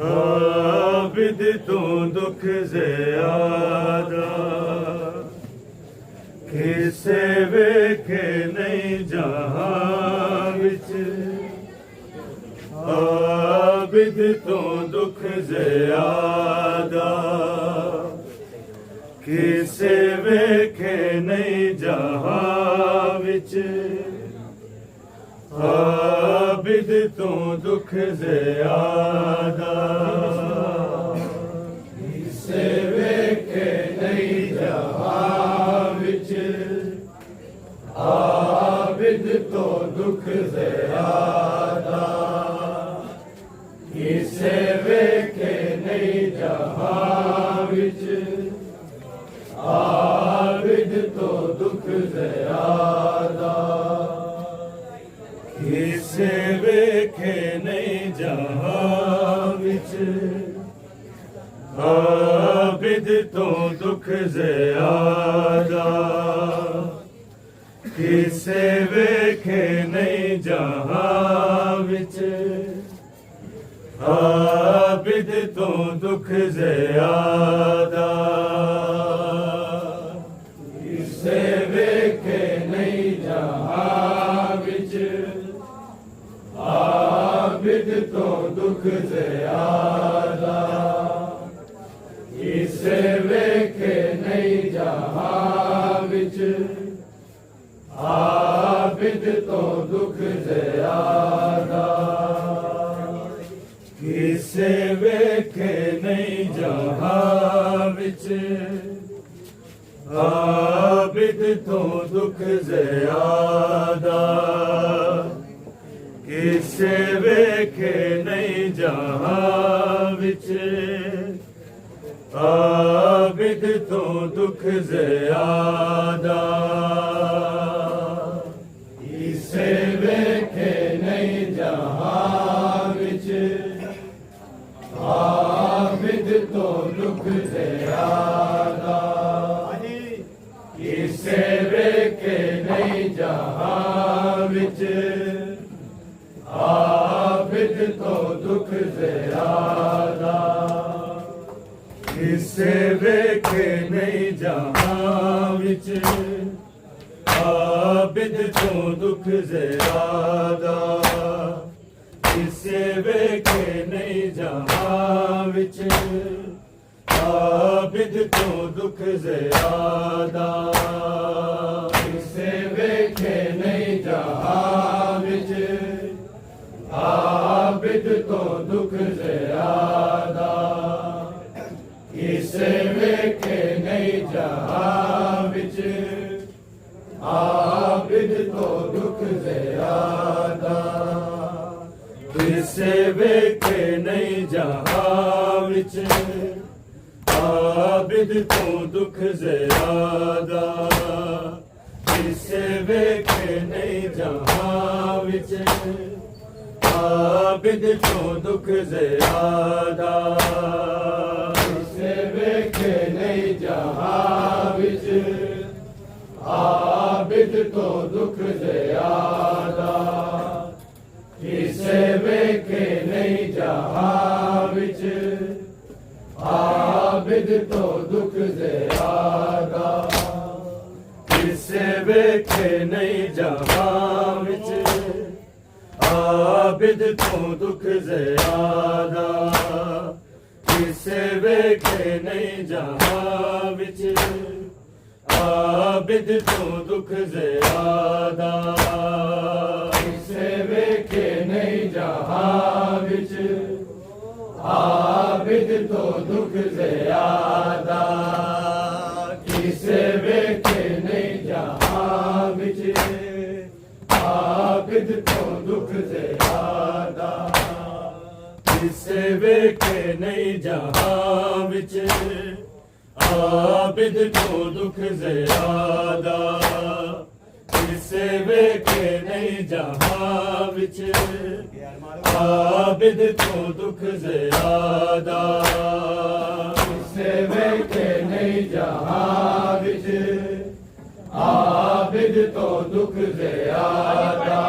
आबिद तू दुख ज़ियादा किसे वेखे नहीं जहां विच आबिद तू दुख ज़ियादा किसे वेखे नहीं जहां विच आबिद तू दुख ज़ियादा किसे वेखे नहीं जहां विच आबिद तो दुख ज़ियादा किसे वेखे नहीं जहां विच आबिद तो दुख ज़ियादा किसे वेखे नहीं जहां विच आबिद तो दुख ज़ियादा किसे वेखे नहीं जहां विच आबिद तो दुख ज़ियादा किसे वेखे नहीं जहां विच आबिद तो दुख ज़ियादा किसे वेखे नहीं जहां विच आबिद तो दुख ज़ियादा किसे वेखे नहीं जहां विच आबिद तो दुख ज़ियादा किसे वेखे नहीं जहां विच आबिद तो दुख ज़ियादा किसे वेखे नहीं जहां विच आबिद तो दुख ज़ियादा किसे वेखे नहीं जहां विच आबिद तो दुख ज़ियादा किसे वेखे नहीं जहां विच आबिद तो दुख ज़ियादा किसे वेखे नहीं जहां विच आबिद तो दुख ज़ियादा किसे वेखे नहीं जहां विच आबिद तो दुख ज़ियादा किसे वेखे नहीं जहां विच आबिद तो दुख ज़ियादा किसे वेखे नहीं जहां विच आबिद तो दुख ज़ियादा किसे वेखे नहीं जहां विच आबिद तो दुख ज़ियादा किसे वेखे नहीं जहां विच आबिद तो दुख ज़ियादा किसे वेखे नहीं जहां विच आबिद तो दुख ज़ियादा किसे वेखे नहीं जहां विच आबिद तो दुख ज़ियादा किसे वेखे नहीं जहां विच आबिद तो दुख ज़ियादा किसे वेखे नहीं जहां विच आबिद तो दुख ज़ियादा किसे वेखे नहीं जहां विच आबिद तो दुख ज़ियादा किसे वेखे नहीं जहां विच आबिद तो दुख ज़ियादा विच आबिद तो दुख ज़्यादा किसे वेखे नहीं जहां विच आबिद तो दुख ज़्यादा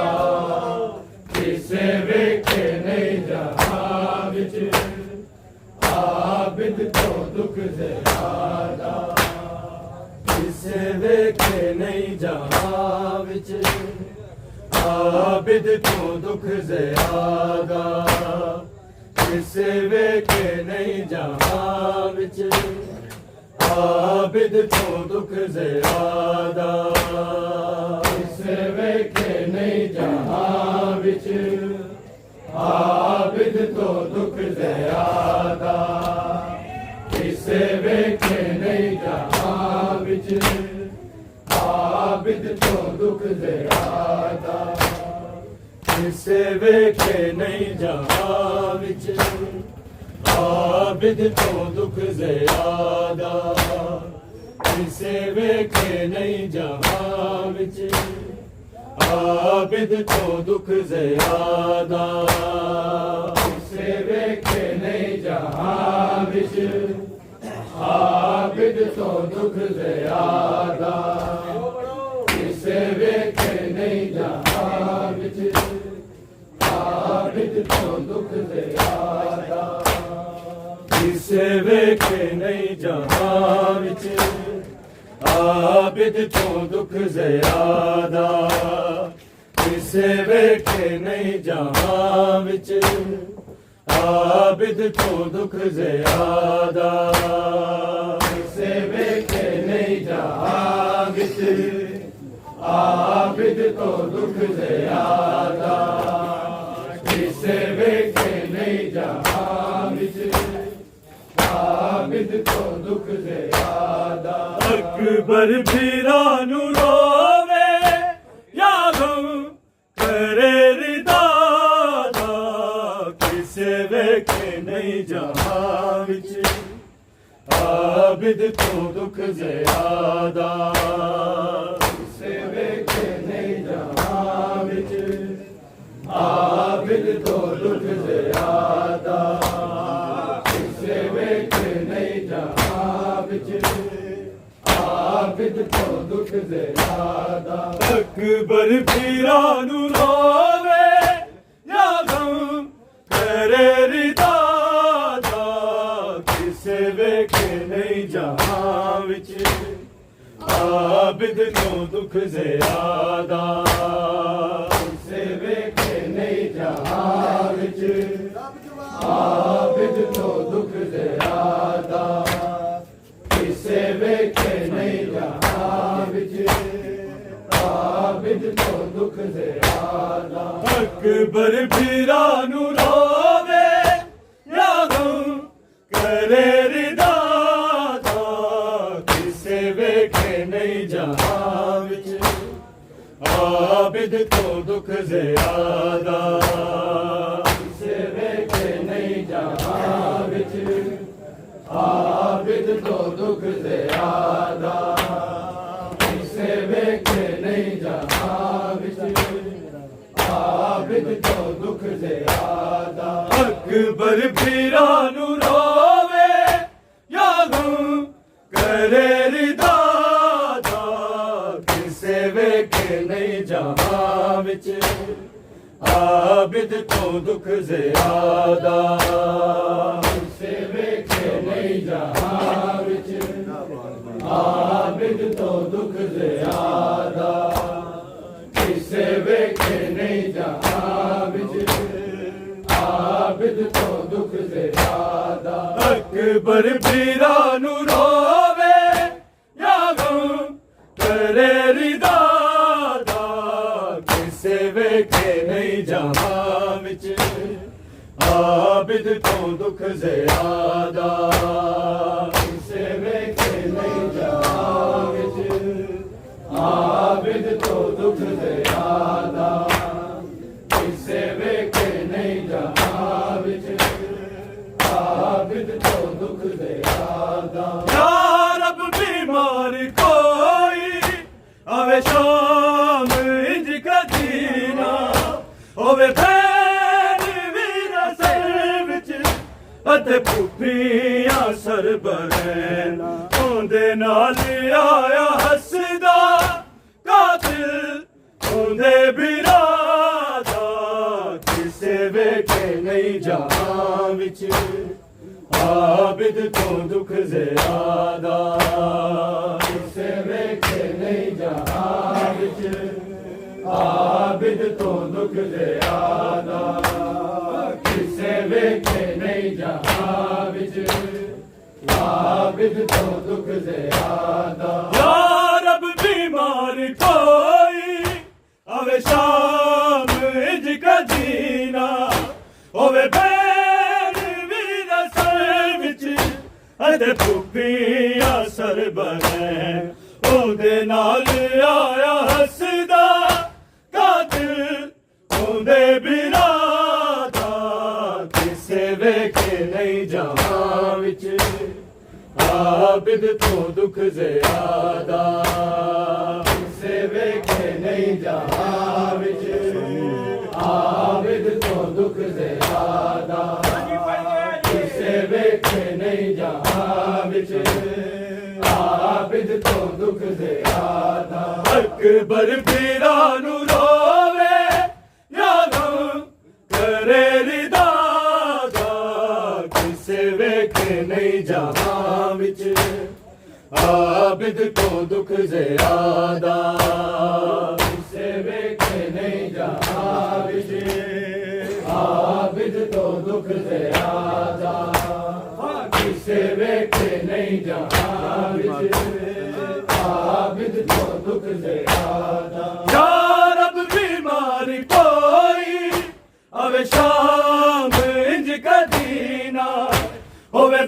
किसे वेखे नहीं जहां विच आबिद तो दुख ज़्यादा किसे वेखे नहीं जहां विच आबिद तो दुख ज़्यादा किसे वेखे नहीं जहां विच आबिद तो दुख ज़्यादा किसे वेखे नहीं जहां विच आबिद तो दुख ज़्यादा किसे वेखे नहीं जहां विच आबिद तो दुख ज़्यादा किसे वेखे नहीं जहां विच आबिद तो दुख ज़्यादा किसे वेखे नहीं जहां विच आबिद तो दुख ज़्यादा किसे वेखे नहीं जहां विच आबिद तो दुख ज़्यादा किसे वेखे नहीं जहां विच आबिद तो दुख ज़्यादा किसे वेखे नहीं जहां विच आबिद तो दुख ज़्यादा किसे वेखे नहीं जहां विच आबिद तो दुख ज़्यादा किसे वेखे नहीं जहां विच आबिद तो दुख ज़्यादा किसे वेखे नहीं जहां विच आबिद तो दुख ज़्यादा अकबर पीरा नू रोवे या गम करे रिदा दा किसे वेखे नहीं जहां विच आबिद तो दुख ज़्यादा किसे वेखे नहीं जहां विच आबिद तो दुख ज़्यादा किसे वेखे नहीं जहां विच आबिद तो दुख ज़्यादा अकबर पीरा नू रोवे या गम करे रिदा दा किसे वेखे नहीं जहां विच आबिद तो दुख ज़्यादा किसे वेखे नहीं जहां विच आबिद तो दुख ज़्यादा किसे वेखे नहीं जहां विच आबिद तो दुख ज़्यादा अकबर पीरा नू रोवे या गम करे रिदा दा किसे वेखे नहीं जहां विच आबिद तो दुख ज़्यादा किसे वेखे नहीं जहां विच आबिद तो दुख ज़्यादा किसे वेखे नहीं जहां विच आबिद तो दुख ज़्यादा अकबर पीरा नू रोवे या गम करे रिदा दा किसे वेखे नहीं जहां विच आबिद तो दुख ज़्यादा किसे वेखे नहीं जहां विच आबिद तो दुख ज़्यादा किसे वेखे नहीं जहां विच आबिद तो दुख ज़्यादा अकबर पीरा नू रोवे या गम करे रिदा दा किसे वेखे नहीं जहां विच आबिद तो दुख ज़्यादा किसे वेखे नहीं जहां विच आबिद तो दुख ज़्यादा किसे वेखे नहीं जहां विच आबिद तो दुख ज़्यादा या रब बीमार कोई आवे शाम इंज कदीना ਹੋਵੇ ਭੈਣ ਵੀਰਾ ਸਰ ਵਿੱਚ ਅਤੇ ਭੁੱਖੀਆਂ ਸਰਬਰੈਨ ਉਹਦੇ ਨਾਲ ਆਇਆ ਹੱਸਦਾ ਕਾਤਿਲ ਉਹਦੇ ਬਿਨਾਂ ਦਾ ਕਿਸੇ ਵੇਖੇ ਨਹੀਂ ਜਹਾਂ ਵਿੱਚ ਆਬਿਦ ਤੋਂ ਦੁੱਖ ਜ਼ਿਆਦਾ ਕਿਸੇ ਵੇਖੇ ਨਹੀਂ ਜਹਾਂ ਵਿੱਚ ਆਬਿਦ ਤੋਂ ਦੁੱਖ ਜ਼ਿਆਦਾ ਕਿਸੇ ਵੇਖੇ ਨਹੀਂ ਜਹਾਂ ਵਿੱਚ ਆਬਿਦ ਤੋਂ ਦੁੱਖ ਜ਼ਿਆਦਾ ਯਾ ਰੱਬ बीमार कोई आवे शाम इंज कदी ना होवे भैन वीरा सर विच अते भुखियां सरबरैन ओदे नाल आया हसदा कातिल ओदे बिना दा किसे वेखे नहीं जहां विच आबिद तो दुख ज़्यादा किसे वेखे नहीं जहां विच आबिद तो दुख ज़्यादा किसे वेखे नहीं जहां विच आबिद तो दुख ज़्यादा अकबर पीरा नू रोवे या गम करे रिदा दा किसे वेखे नहीं जहां आबिद को दुख ज़्यादा किसे वेखे नहीं जहां विच आबिद तो दुख ज़्यादा किसे वेखे नहीं जहां विच आबिद तो दुख ज़्यादा या रब बीमार कोई आवे शाम इंज कदी ना होवे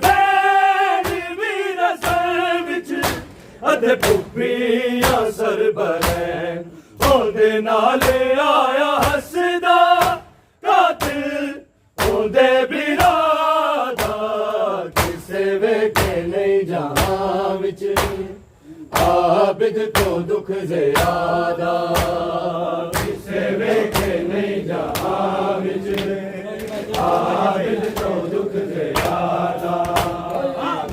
अते भुखियां सरबरैन ओदे नाल आया हसदा कातिल ओदे बिना दा किसे वेखे नहीं जहां विच आबिद तो दुख ज़्यादा किसे वेखे नहीं जहां विच आबिद तो दुख ज़्यादा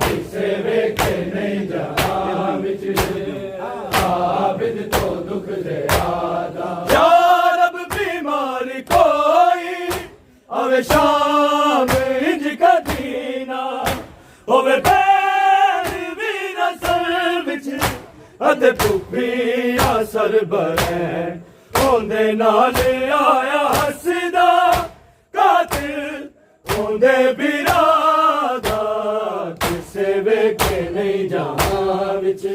किसे वेखे नहीं जहां आबिद तो दुख ज़्यादा या रब बीमार कोई आवे शाम इंज कदी ना होवे भैन वीरा सर विच अते भुखियां सरबरैन ओदे नाल आया हसदा कातिल ओदे बिना दा किसे वेखे नहीं जहां विच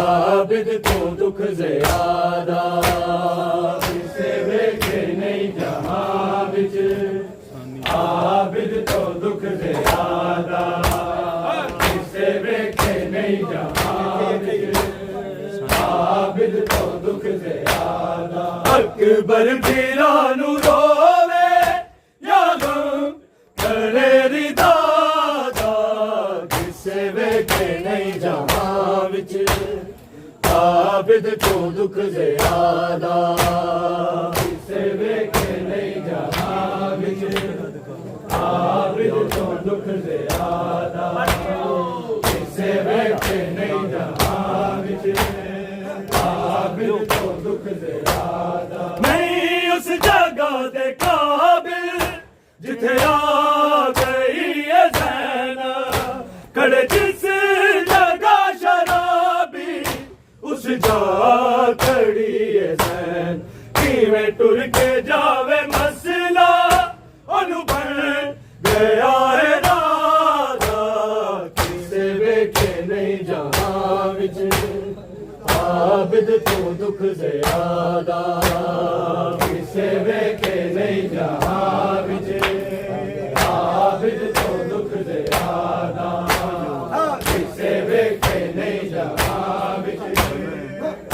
आबिद तो दुख ज़्यादा किसे वेखे नहीं जहां विच आबिद तो दुख ज़्यादा किसे वेखे नहीं जहां विच आबिद तो दुख ज़्यादा अकबर पीरा नू रोवे या गम करे रिदा दा किसे वेखे नहीं जहां विच आबिद तो दुख ज़्यादा किसे वेखे नहीं जहां विच आबिद तो दुख ज़्यादा किसे वेखे नहीं जहां विच आबिद तो दुख ज़्यादा नहीं उस जगह दे काबिल जिथे आ गई है ज़ैनब खड़े जिस जगह शराबी उस जा खड़ी है ज़ैन किवें टुर के जावे मसला ओनू बन गया है राधा किसे वेखे नहीं जहां विच आबिद तो दुख ज़्यादा किसे वेखे नहीं जहां विच आबिद तो दुख ज़्यादा किसे वेखे नहीं जहां विच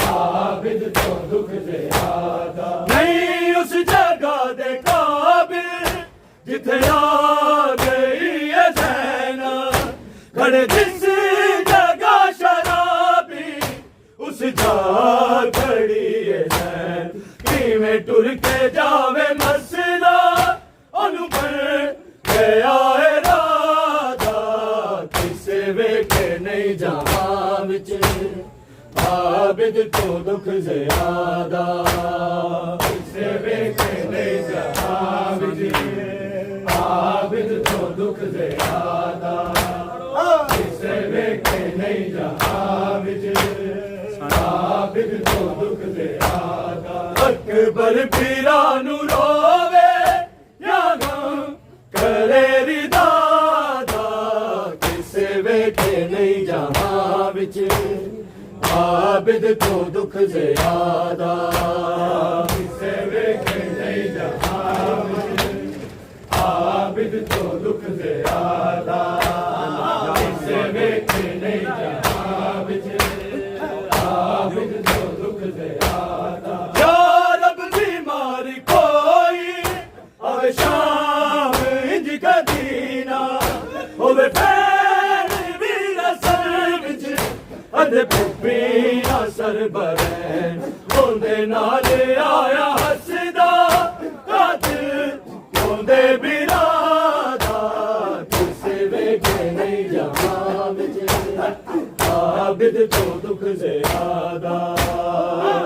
आबिद तो दुख ज़्यादा नहीं उस जगह दे काबिल जिथे आ गई है ज़ैनब खड़े जिस जगह शराबी उस जा खड़ी है ज़ैन किवें किवें टुर के जावे मसला ओनू बन गया है राधा किसे वेखे नहीं जहां विच आबिद तो दुख ज़्यादा किसे वेखे नहीं जहां विच आबिद तो दुख ज़्यादा किसे वेखे नहीं जहां विच आबिद तो दुख ज़्यादा अकबर पीरा नू रोवे या गम करे रिदादा किसे वेखे नहीं जहां विच आबिद तो दुख ज़्यादा किसे वेखे नहीं जहां विच आबिद तो दुख ज़्यादा किसे वेखे नहीं जहां विच आबिद तो दुख ज़्यादा या रब बीमारी कोई आवे शाम इंज कदीना होवे फैल वीरा सर विच अदे पुपीना सर बरैन ओंदे नाल आया हसदा कातिल ओंदे बिरादा किसे वेखे नहीं जहां विच आबिद तो दुख ज़्यादा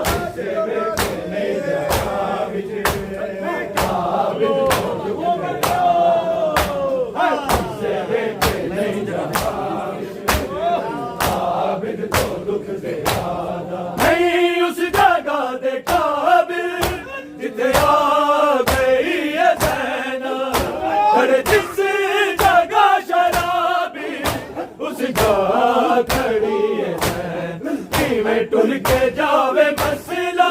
किसे वेखे नहीं जहां विच आबिद तो दुख ज़्यादा किसे वेखे नहीं जहां विच आबिद तो दुख ज़्यादा नहीं उस जगह दे काबिल जिथे आ गई है ज़ैना अरे जिस जगह शराबी उस जगह खड़ी है ज़ैन किवें टुर के जावे मसला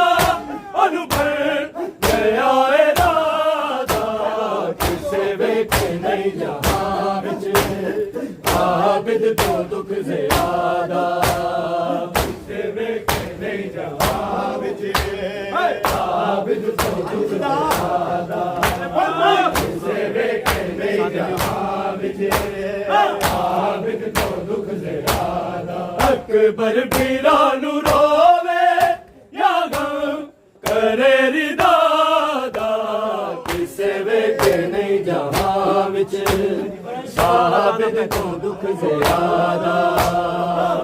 ओनू बन गया है राधा किसे वेखे नहीं जहां विच आबिद तो दुख ज़्यादा किसे वेखे नहीं जहां विच आबिद तो दुख ज़्यादा किसे वेखे नहीं जहां विच आबिद तो दुख ज़्यादा अकबर पीरा नू रोवे या गम करे रिदादा किसे वेखे नहीं जहां विच आबिद तो दुख ज़्यादा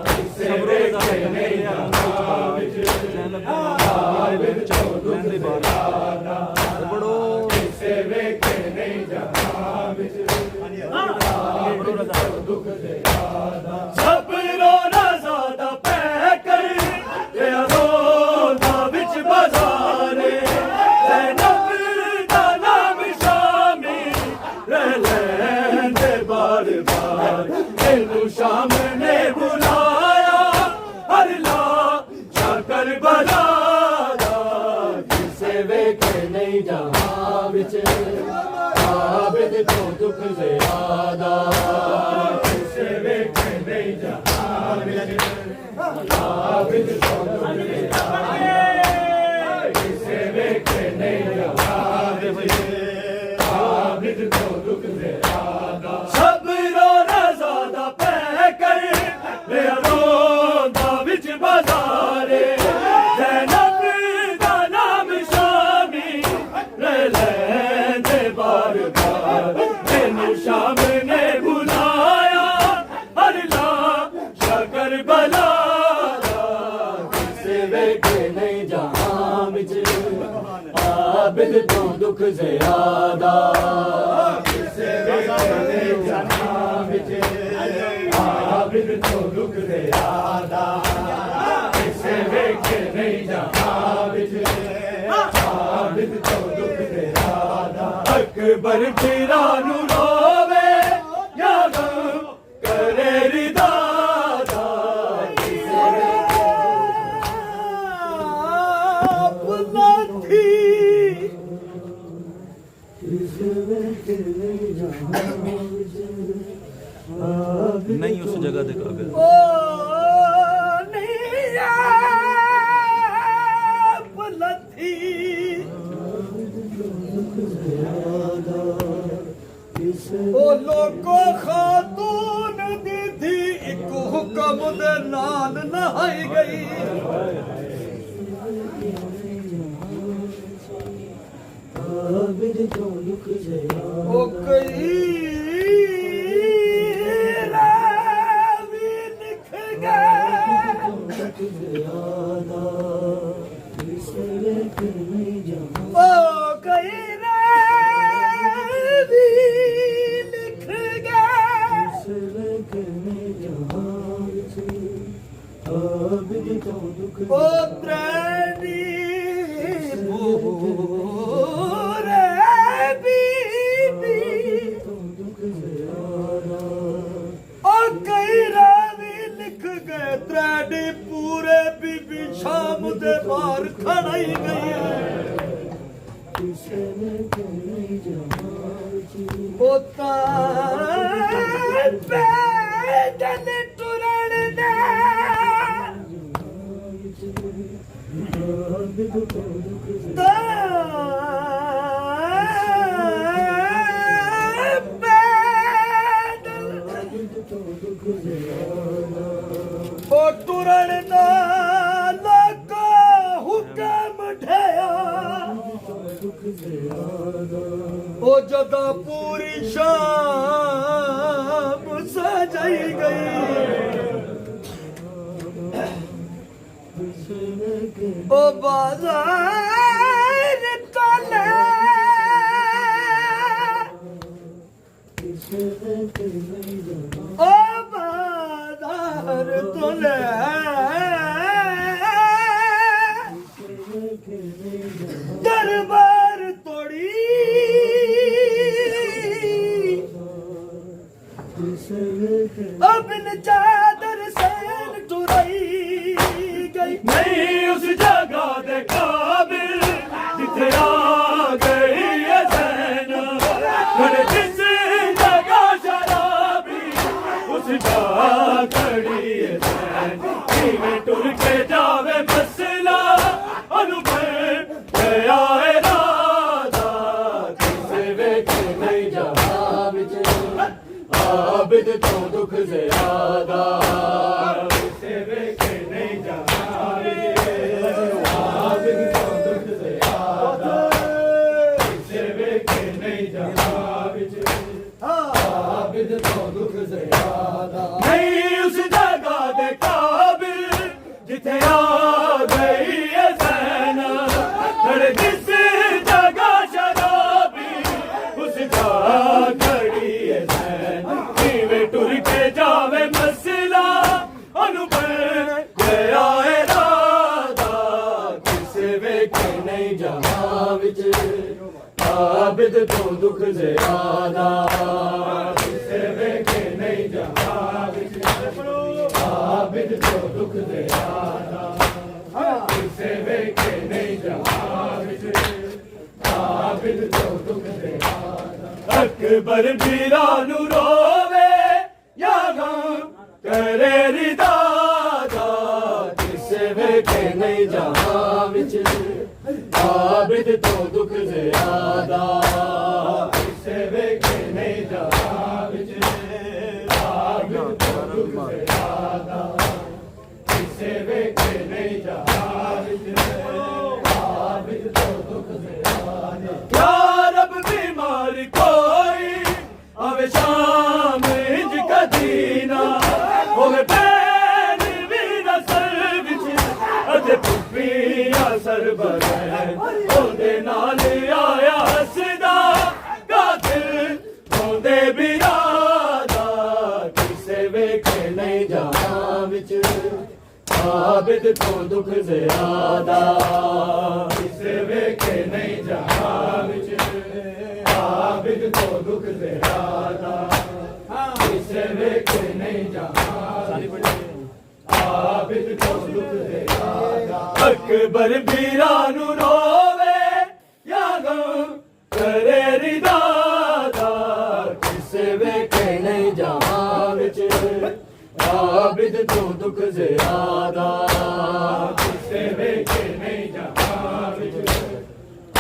किसे वेखे नहीं जहां विच आबिद तो दुख ज़्यादा किसे वेखे नहीं जहां विच आबिद तो दुख ज़्यादा सबरो रज़ादा पै कर ये रोज़ा विच बाज़ारे ज़ैनब दा नाम शामी रह लैंदे बार बार इनू शाम ने बुलाया हर ला शाकर बलादा किसे वेखे नहीं जहां विच आबिद तो दुख ज़्यादा किसे वेखे नहीं जहां विच आबिद तो दुख ज़्यादा किसे वेखे नहीं जहां विच आबिद तो दुख ज़्यादा सबरो रज़ादा पै कर ले रोंदा विच बाज़ारे ज़ैनब दा नाम शामी रह लैंदे बार बार इनू शाम ने बुलाया हर ला शाकर बलादा किसे वेखे नहीं जहां विच आबिद तो दुख ज़्यादा किसे वेखे नहीं जहां विच आबिद तो दुख ज़्यादा किसे वेखे नहीं जहां विच आबिद तो दुख ज़्यादा अकबर पीरा नू रोवे या गम करे रिदादा किसे वेखे नहीं जहां विच नहीं उस जगह दे काबिल ओ लोको खातून दी थी एक हुक्म दे नाल नहाई गई खड़ा ही गई है पोता पैदल टुरण दे ओ टुरण दा लगा हुक्म ढया ओ जदा पूरी शाम सजाई गई ओ बाजार तले ओ बाजार तले दरबार तोड़ी अब चादर सैन चुराई गई नहीं उस जगह दे काबिल जिथे आ गई है ज़ैन पर जिस जगह शराबी उस जगह खड़ी है ज़ैन में टुर के जावे मसला अनुभव गया है राधा किसे वेखे नहीं जहां विच आबिद तो दुख ज़्यादा किसे वेखे नहीं जहां विच आबिद तो दुख ज़्यादा किसे वेखे नहीं जहां विच आबिद तो दुख ज़्यादा नहीं उस जगह दे काबिल जिथे आ गई है ज़ैन पर जिस जगह शराबी उस जगह खड़ी है ज़ैन नीवे टुर के जावे मसला अनुभव गया है राधा किसे वेखे नहीं जहां विच आबिद तो दुख ज़्यादा किसे वेखे नहीं जहां विच आबिद तो दुख ज़्यादा किसे वेखे नहीं जहां विच आबिद तो दुख ज़्यादा अकबर बीरा नू रोवे या गम करे रिदादा किसे वेखे नहीं जहां विच आबिद तो दुख ज़्यादा किसे वेखे नहीं जहां विच आबिद तो दुख ज़्यादा किसे वेखे नहीं जहां विच आबिद तो दुख ज़्यादा या रब बीमार कोई आवे शाम इंज कदीना होवे पैर भी नसर विच अते पुपिया सर बगैर ओदे नाल आया हसदा कातिल होंदे बिरादा किसे वेखे नहीं जहां विच आबिद तो दुख ज़्यादा किसे वेखे नहीं जहां विच आबिद तो दुख ज़्यादा किसे वेखे नहीं जहां आबिद तो दुख ज़्यादा अकबर बीरा नू रोवे या गम करे रिदादा किसे वेखे नहीं जहां विच आबिद तो दुख ज़्यादा किसे वेखे नहीं जहां विच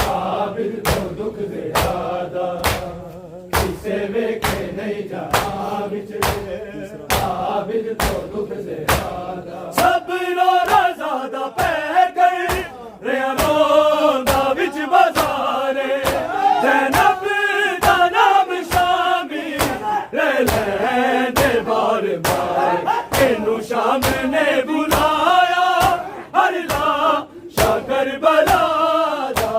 आबिद तो दुख ज़्यादा किसे वेखे नहीं जहां विच आबिद तो दुख ज़्यादा सब रो रज़ा दा पै कर रिया रोंदा विच बाज़ारे ज़ैनब दा नाम शामी रह लैंदे बार बार इनू शाम ने बुलाया हर ला शाकर बला दा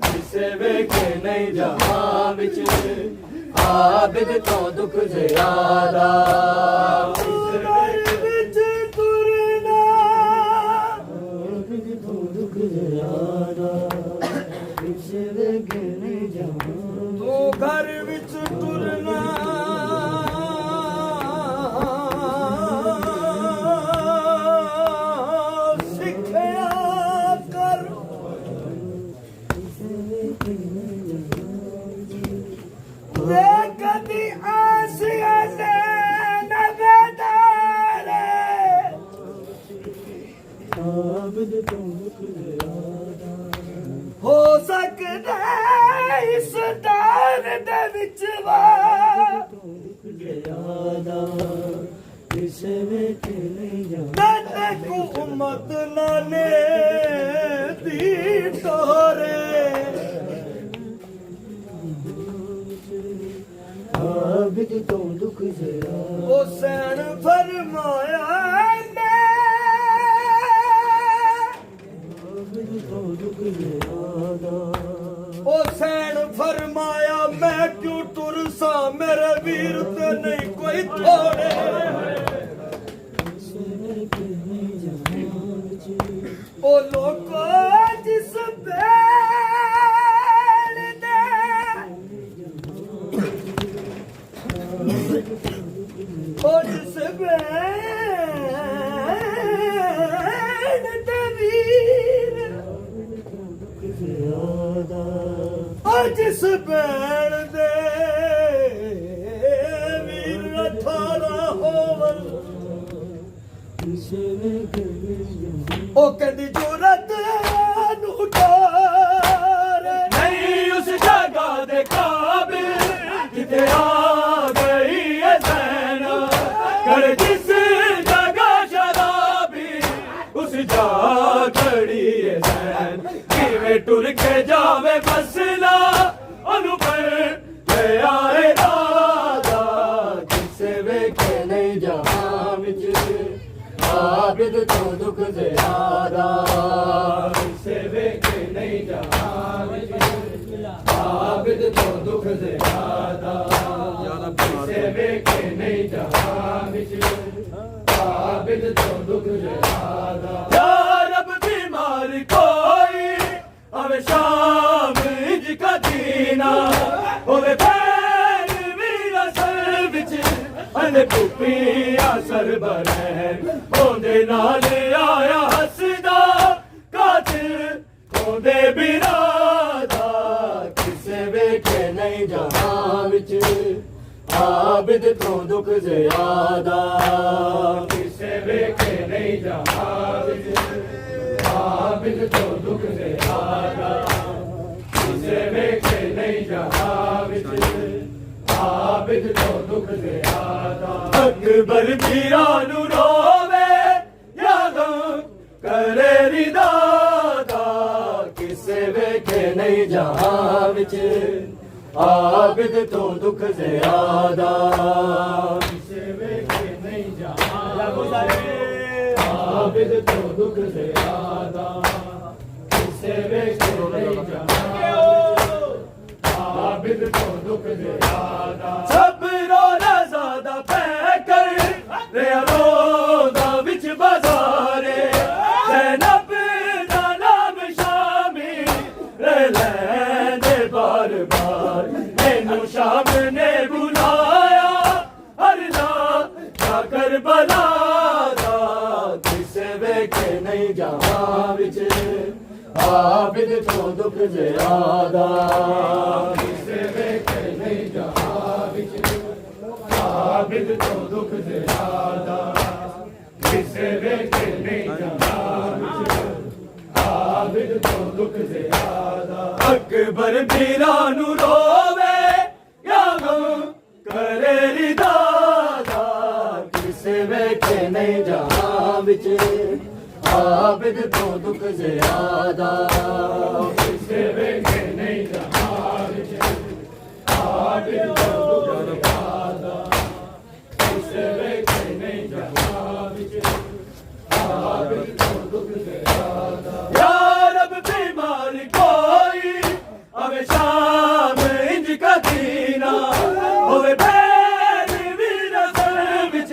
किसे वेखे नहीं जहां विच आबिद तो दुख ज़्यादा विच तुरना आबिद तो दुख ज़्यादा किसे वेखे नहीं जहां तू घर विच तुरना सिखया कर ਹੋ ਸਕਦਾ ਇਸ ਦਾਰ ਦੇ ਵਿੱਚ ਵਾ ਕਿਸੇ ਵਿੱਚ ਨਹੀਂ ਜਾਣਾ ਨਾਨੇ ਕੋ ਉਮਤ ਨਾਨੇ ਦੀ ਤੋਰੇ ਆਬਿਦ ਤੋਂ ਦੁੱਖ ਜ਼ਰਾ ਉਹ ਸੈਣ ਫਰਮਾਇਆ ਮੈਂ ਆਬਿਦ ਤੋਂ ਦੁੱਖ ਜ਼ਰਾ ਉਹ ਸੈਣ ਫਰਮਾਇਆ ਮੈਂ ਕਿਉਂ ਤੁਰਸਾਂ ਮੇਰੇ ਵੀਰ ਤੇ ਨਹੀਂ ਕੋਈ ਥੋੜੇ ਉਹ ਲੋਕੋ ਜਿਸ ਬੇਲ ਦੇ ਉਹ ਜਿਸ ਬੇਲ ਦੇ ਵੀਰ ਉਹ ਜਿਸ ਬੇਲ ਦੇ ਵੀਰ ਅਥਾਰਾ ਹੋਵਨ ਉਹ ਕਹਿੰਦੀ ਜੁਰਤ ਨੂੰ ਡੋਰੇ ਨਹੀਂ ਉਸ ਜਗ੍ਹਾ ਦੇ ਕਾਬਿਲ ਜਿੱਥੇ ਆ ਗਈ ਹੈ ਜ਼ੈਨ ਕਰ ਜਿਸ ਜਗ੍ਹਾ ਸ਼ਰਾਬੀ ਉਸ ਜਾ ਖੜੀ ਹੈ ਜ਼ੈਨ ਕਿਵੇਂ ਟੁਰ ਕੇ ਜਾਵੇ ਮਸਲਾ ਉਹਨੂੰ ਪਰ ਲੈ ਆਏ ਰਾਜਾ ਕਿਸੇ ਵੇਖੇ ਨਹੀਂ ਜਹਾਂ ਵਿੱਚ ਆਬਿਦ ਤੋਂ ਦੁੱਖ ਜ਼ਿਆਦਾ ਕਿਸੇ ਵੇਖੇ ਨਹੀਂ ਜਹਾਂ ਵਿੱਚ ਆਬਿਦ ਤੋਂ ਦੁੱਖ ਜ਼ਿਆਦਾ ਕਿਸੇ ਵੇਖੇ ਨਹੀਂ ਜਹਾਂ ਵਿੱਚ ਆਬਿਦ ਤੋਂ ਦੁੱਖ ਜ਼ਿਆਦਾ ਯਾ ਰੱਬ ਬਿਮਾਰ ਕੋਈ ਆਵੇ ਸ਼ਾਮ ਇੰਜ ਕਦੀਨਾ ਹੋਵੇ ਫੈਰ ਵੀ ਅਸਲ ਵਿੱਚ ਅਨੇ ਕੁਪੀਆਂ ਸਰਬਰਹਿ ਉਹਦੇ ਨਾਲ ਆਇਆ ਹੱਸਦਾ ਕਾਤਿਲ ਉਹਦੇ ਬਿਰਾਦਾ ਕਿਸੇ ਵੇਖੇ ਨਹੀਂ ਜਹਾਂ ਵਿੱਚ ਆਬਿਦ ਤੋਂ ਦੁੱਖ ਜ਼ਿਆਦਾ ਕਿਸੇ ਵੇਖੇ ਨਹੀਂ ਜਹਾਂ ਵਿੱਚ ਆਬਿਦ ਤੋਂ ਦੁੱਖ ਜ਼ਿਆਦਾ ਕਿਸੇ ਵੇਖੇ ਨਹੀਂ ਜਹਾਂ ਵਿੱਚ ਆਬਿਦ ਤੋਂ ਦੁੱਖ ਜ਼ਿਆਦਾ ਅਕਬਰ ਪੀਰਾਂ ਨੂੰ ਰੋਵੇ ਯਾ ਗਮ ਕਰੇ ਰਿਦਾ ਦਾ ਕਿਸੇ ਵੇਖੇ ਨਹੀਂ ਜਹਾਂ ਵਿੱਚ ਆਬਿਦ ਤੋਂ ਦੁੱਖ ਜ਼ਿਆਦਾ ਕਿਸੇ ਵੇਖੇ ਨਹੀਂ ਜਹਾਂ ਆਬਿਦ ਤੋਂ ਦੁੱਖ ਜ਼ਿਆਦਾ ਕਿਸੇ ਵੇਖੇ ਨਹੀਂ ਜਹਾਂ ਆਬਿਦ ਤੋਂ ਦੁੱਖ ਜ਼ਿਆਦਾ ਸਬਰੋ ਰਜ਼ਾ ਦਾ ਪੈ ਕਰ ਰਿਆ ਰੋਦਾ ਵਿੱਚ ਬਾਜ਼ਾਰੇ ਜ਼ੈਨਬ ਦਾ ਨਾਮ ਸ਼ਾਮੀ ਰਹਿ ਲੈਂਦੇ ਬਾਰ ਬਾਰ ਇਹਨੂੰ ਸ਼ਾਮ ਨੇ ਬੁਲਾਇਆ ਹਰਦਾ ਜਾ ਕਰਬਲਾ ਦਾ ਕਿਸੇ ਵੇਖੇ ਨਹੀਂ ਜਹਾਂ ਵਿੱਚ ਆਬਿਦ ਤੋਂ ਦੁੱਖ ਜ਼ਿਆਦਾ ਕਿਸੇ ਵੇਖੇ ਨਹੀਂ ਜਹਾਂ ਵਿੱਚ ਆਬਿਦ ਤੋਂ ਦੁੱਖ ਜ਼ਿਆਦਾ ਕਿਸੇ ਵੇਖੇ ਨਹੀਂ ਜਹਾਂ ਵਿੱਚ ਆਬਿਦ ਤੋਂ ਦੁੱਖ ਜ਼ਿਆਦਾ ਅਕਬਰ ਪੀਰਾਂ ਨੂੰ ਰੋਵੇ ਯਾ ਗਮ ਕਰੇ ਰਿਦਾ ਦਾ ਕਿਸੇ ਵੇਖੇ ਨਹੀਂ ਜਹਾਂ ਵਿੱਚ ਆਬਿਦ ਤੋਂ ਦੁੱਖ ਜ਼ਿਆਦਾ ਕਿਸੇ ਵੇਖੇ ਨਹੀਂ ਜਹਾਂ ਵਿੱਚ ਆਬਿਦ ਤੋਂ ਦੁੱਖ ਜ਼ਿਆਦਾ ਕਿਸੇ ਵੇਖੇ ਨਹੀਂ ਜਹਾਂ ਵਿੱਚ ਆਬਿਦ ਤੋਂ ਦੁੱਖ ਜ਼ਿਆਦਾ ਯਾ ਰੱਬ ਬਿਮਾਰ ਕੋਈ ਆਵੇ ਸ਼ਾਮ ਇੰਜ ਕਦੀਨਾ ਹੋਵੇ ਬੈਰ ਵੀ ਨਜ਼ਰ ਵਿੱਚ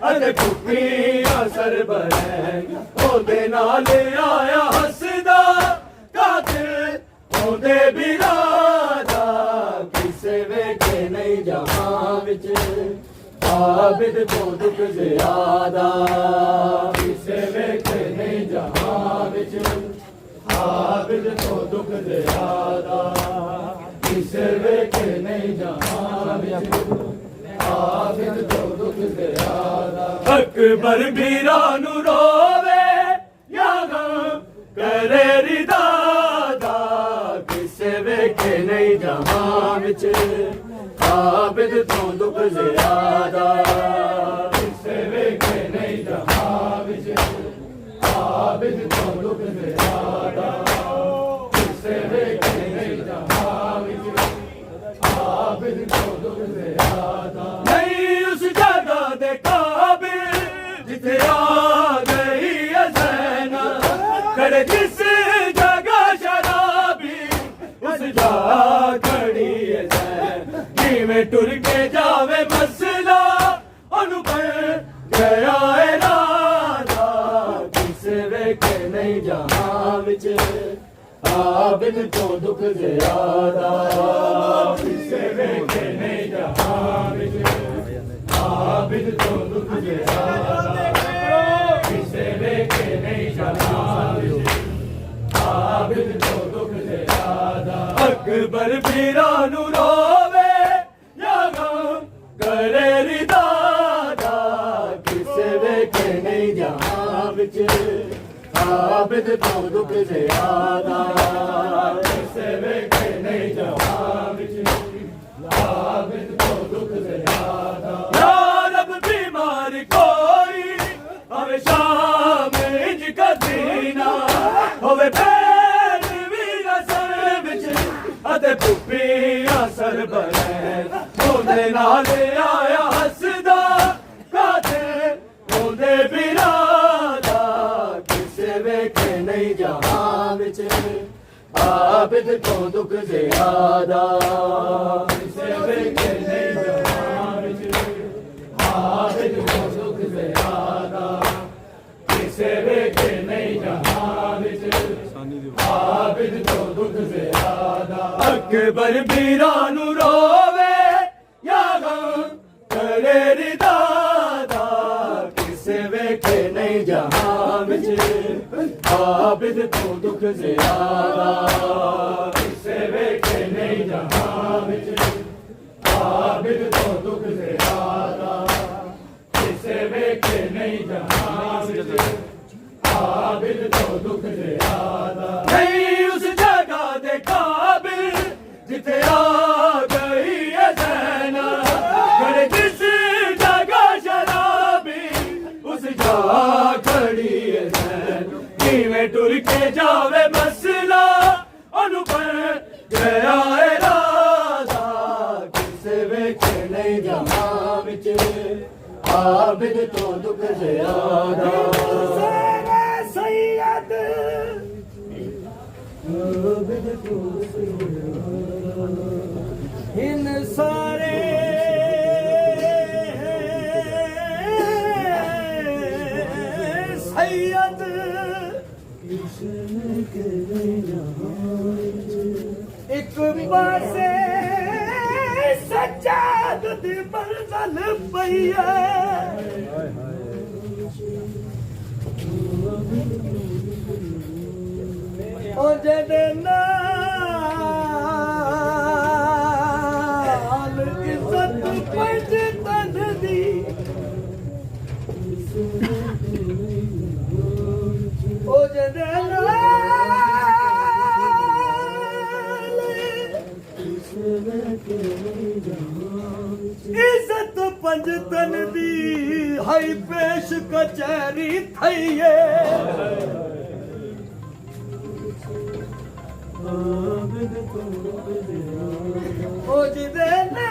ਅਤੇ ਕੁਪੀਆਂ ਸਰਬਰਹਿ ਉਹਦੇ ਨਾਲ ਆਇਆ ਹੱਸਦਾ ਕਾਤਿਲ ਉਹਦੇ ਬਿਰਾਦਾ ਕਿਸੇ ਵੇਖੇ ਨਹੀਂ ਜਹਾਂ ਵਿੱਚ ਆਬਿਦ ਤੋਂ ਦੁੱਖ ਜ਼ਿਆਦਾ ਕਿਸੇ ਵੇਖੇ ਨਹੀਂ ਜਹਾਂ ਵਿੱਚ ਆਬਿਦ ਤੋਂ ਦੁੱਖ ਜ਼ਿਆਦਾ ਕਿਸੇ ਵੇਖੇ ਨਹੀਂ ਜਹਾਂ ਵਿੱਚ ਆਬਿਦ ਤੋਂ ਦੁੱਖ ਜ਼ਿਆਦਾ ਅਕਬਰ ਪੀਰਾਂ ਨੂੰ ਰੋਵੇ ਯਾ ਗਮ ਰਿਦਾ ਦਾ ਕਿਸੇ ਵੇਖੇ ਨਹੀਂ ਜਹਾਂ ਵਿੱਚ ਆਬਿਦ ਤੋਂ ਦੁੱਖ ਜ਼ਿਆਦਾ ਕਿਸੇ ਵੇਖੇ ਨਹੀਂ ਜਹਾਂ ਵਿੱਚ ਆਬਿਦ ਤੋਂ ਦੁੱਖ ਜ਼ਿਆਦਾ ਕਿਸੇ ਵੇਖੇ ਨਹੀਂ ਜਹਾਂ ਵਿੱਚ ਆਬਿਦ ਤੋਂ ਦੁੱਖ ਜ਼ਿਆਦਾ ਨਹੀਂ ਉਸ ਜਗ੍ਹਾ ਦੇ ਕਾਬਿਲ ਜਿੱਥੇ ਆ ਗਈ ਹੈ ਜ਼ੈਨਾ ਖੜੇ ਜਿਸ ਜਗ੍ਹਾ ਸ਼ਰਾਬੀ ਉਸ ਜਾ ਖੜੀ ਹੈ ਜ਼ੈਨ ਜਿਵੇਂ ਟੁਰ ਕੇ ਜਾਵੇ ਮਸਲਾ ਉਹਨੂੰ ਬਣ ਗਿਆ ਏ ਰਾਦਾ ਕਿਸੇ ਵੇਖੇ ਨਹੀਂ ਜਹਾਂ ਵਿੱਚ ਆਬਿਦ ਤੋਂ ਦੁੱਖ ਜ਼ਿਆਦਾ ਕਿਸੇ ਵੇਖੇ ਨਹੀਂ ਜਹਾਂ ਵਿੱਚ ਆਬਿਦ ਤੋਂ ਦੁੱਖ ਜ਼ਿਆਦਾ ਕਿਸੇ ਵੇਖੇ ਨਹੀਂ ਜਹਾਂ ਵਿੱਚ ਆਬਿਦ ਤੋਂ ਦੁੱਖ ਜ਼ਿਆਦਾ ਅਕਬਰ ਪੀਰਾਂ ਨੂੰ ਰੋਵੇ ਜਾਂ ਗਮ ਕਰੇ ਰਿਦਾ ਦਾ ਕਿਸੇ ਵੇਖੇ ਨਹੀਂ ਜਹਾਂ ਵਿੱਚ ਆਬਿਦ ਤੋਂ ਦੁੱਖ ਜ਼ਿਆਦਾ ਕਿਸੇ ਵੇਖੇ ਨਹੀਂ ਜਹਾਂ ਵਿੱਚ ਆਬਿਦ ਤੋਂ ਦੁੱਖ ਜ਼ਿਆਦਾ ਯਾ ਰੱਬ ਬਿਮਾਰ ਕੋਈ ਹੋਵੇ ਸ਼ਾਮ ਇੰਜ ਕਦੀਨਾ ਹੋਵੇ ਪੈਰ ਵੀ ਅਸਰ ਵਿੱਚ ਅਤੇ ਪੁੱਪੀਆਂ ਸਰ ਬਣੇ ਉਹਦੇ ਨਾਲ ਆਇਆ ਹੱਸਦਾ ਕਾਤੇ ਉਹਦੇ ਬਿਰਾਦਾ ਕਿਸੇ ਵੇਖੇ ਨਹੀਂ ਜਹਾਂ ਵਿੱਚ ਆਬਿਦ ਤੋਂ ਦੁੱਖ ਜ਼ਿਆਦਾ ਕਿਸੇ ਵੇਖੇ ਨਹੀਂ ਜਹਾਂ ਵਿੱਚ ਆਬਿਦ ਤੋਂ ਦੁੱਖ ਜ਼ਿਆਦਾ ਕਿਸੇ ਵੇਖੇ ਨਹੀਂ ਜਹਾਂ ਵਿੱਚ ਆਬਿਦ ਤੋਂ ਦੁੱਖ ਜ਼ਿਆਦਾ ਅਕਬਰ ਪੀਰਾਂ ਨੂੰ ਰੋਵੇ ਜਾਂ ਗਮ ਕਰੇ ਰਿਦਾ ਦਾ ਕਿਸੇ ਵੇਖੇ ਨਹੀਂ ਜਹਾਂ ਵਿੱਚ ਆਬਿਦ ਤੋਂ ਦੁੱਖ ਜ਼ਿਆਦਾ ਕਿਸੇ ਵੇਖੇ ਨਹੀਂ ਜਹਾਂ ਵਿੱਚ ਆਬਿਦ ਤੋਂ ਦੁੱਖ ਜ਼ਿਆਦਾ ਕਿਸੇ ਵੇਖੇ ਨਹੀਂ ਜਹਾਂ ਵਿੱਚ ਆਬਿਦ ਤੋਂ ਦੁੱਖ ਜ਼ਿਆਦਾ ਨਹੀਂ ਉਸ ਜਗ੍ਹਾ ਦੇ ਕਾਬਿਲ ਜਿੱਥੇ ਆ ਗਈ ਹੈ ਜ਼ੈਨਾ ਖੜੇ ਜਿਸ ਜਗ੍ਹਾ ਸ਼ਰਾਬੀ ਉਸ ਜਾ ਖੜੀ ਹੈ ਜ਼ੈਨ ਜਿਵੇਂ ਟੁਰ ਕੇ ਜਾਵੇ ਮਸਲਾ ਉਹਨੂੰ ਬਣ ਗਿਆ ਏ ਰਾਦਾ ਕਿਸੇ ਵੇਖੇ ਨਹੀਂ ਜਹਾਂ ਵਿੱਚ ਆਬਿਦ ਤੋਂ ਦੁੱਖ ਜ਼ਿਆਦਾ ਸੈਯਦ ਆਬਿਦ ਤੋਂ ਹਿਨ ਸਾਰੇ ਸੈਯਦ ਇੱਕ ਪਾਸੇ ਸੱਜਾਦ ਦੀ ਮੰਜ਼ਲ ਪਈ ਹੈ ਉਹ ਜਿਹਦੇ ਨਾਲ ਇੱਜ਼ਤ ਪੰਜ ਤਨ ਦੀ ਉਹ ਜਿਹਦੇ ਨਾਲ ਇੱਜ਼ਤ ਪੰਜ ਤਨ ਦੀ ਹਾਈ ਪੇਸ਼ ਕਚਹਿਰੀ ਥਈਏ ਉਹ ਜਿਹਦੇ ਨਾਲ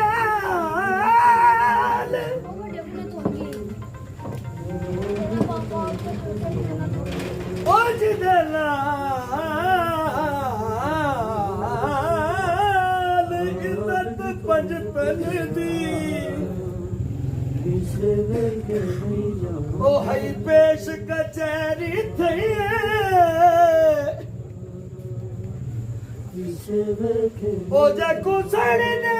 ਉਹ ਜਿਹਦੇ ਨਾਲ ਇੱਜ਼ਤ ਪੰਜ ਤਨ ਦੀ ਉਹ ਹਾਈ ਪੇਸ਼ ਕਚਹਿਰੀ ਥਈਏ ਉਹ ਜਾ ਕੁਸੜਨੇ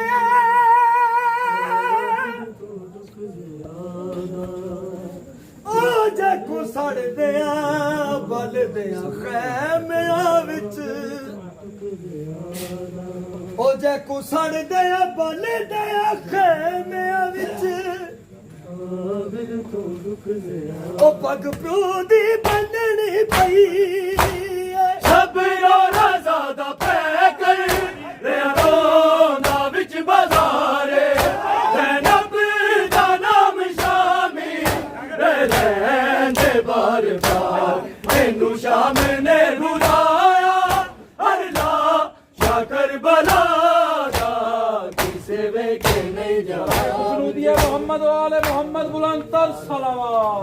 ਉਹ ਜਾ ਕੁਸੜਦਿਆਂ ਬਲਦਿਆਂ ਖੈਮਿਆਂ ਵਿੱਚ ਉਹ ਜਾ ਕੁਸੜਦਿਆਂ ਬਲਦਿਆਂ ਖੈਮਿਆਂ ਵਿੱਚ ਉਹ ਪੱਗ ਪਿਓ ਦੀ ਬੰਨਣੀ ਪਈ ਸ਼ਬ रब रो रज़ा दा पैकर रोंदा विच बाज़ारे ज़ैनब दा नाम शामिल रहंदे बार बार मैनू शाम ने बुलाया अल्लाह शाह करबला दा किसे वे के नहीं जाया मोहम्मद वाले मोहम्मद बुलंद तर सलावत।